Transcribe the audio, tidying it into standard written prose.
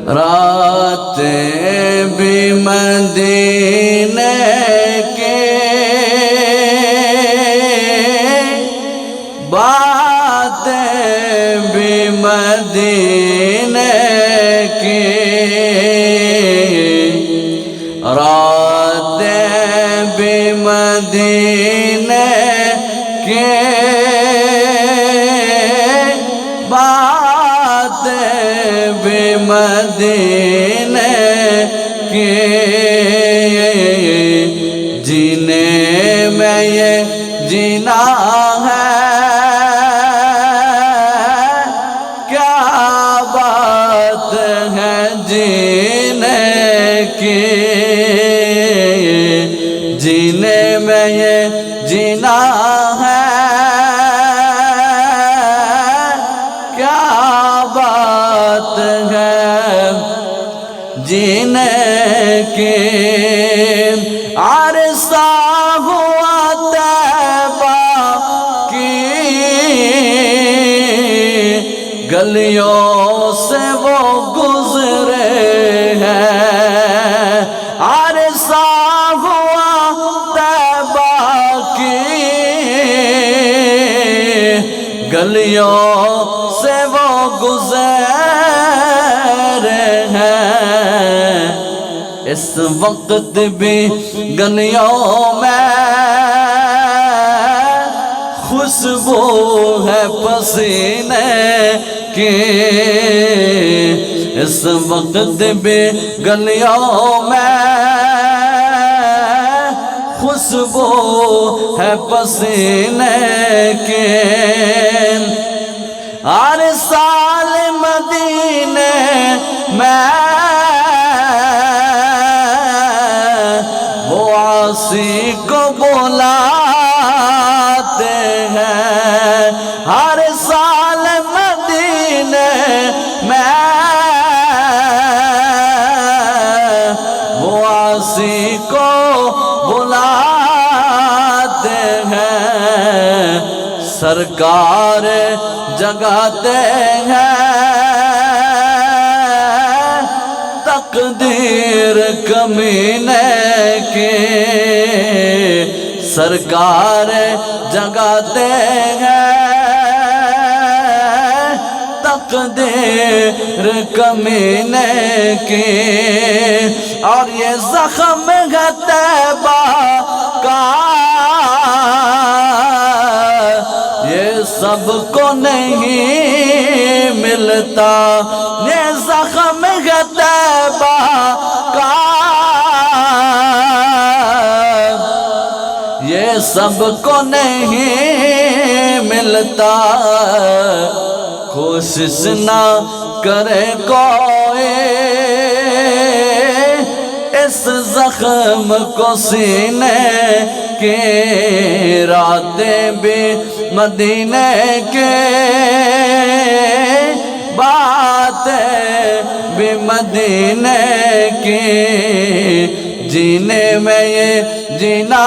راتیں بھی مدینے کے باتیں بھی مدینے کی راتیں بھی مدینے کے باتیں بھی مدینے کی جینے میں یہ جینا ہے کیا بات ہے جینے کی جینے میں یہ جینا ہے کیا بات ہے جینے کی عرصہ ہوا طیبہ کی گلیوں سے وہ گزرے ہیں عرصہ ہوا طیبہ کی گلیوں سے وہ گزرے ہیں اس وقت بھی گلیوں میں خوشبو ہے پسینے کی اس وقت بھی گلیوں میں خوشبو ہے پسینے کی ہر سال مدینے میں وہ عاصی کو بلاتے ہیں ہر سال مدینے میں وہ عاصی کو بلاتے ہیں سرکار جگاتے ہیں تقدیر کمینے کی سرکار جگاتے ہیں تقدیر کمینے کی اور یہ زخم ہے طیبہ کا یہ سب کو نہیں ملتا یہ زخم ہے طیبہ کا یہ سب کو نہیں ملتا کوشش نہ کرے کوئی اس زخم کو سینے کی راتیں بھی مدینے کے باتیں بھی مدینے کی جینے میں یہ جینا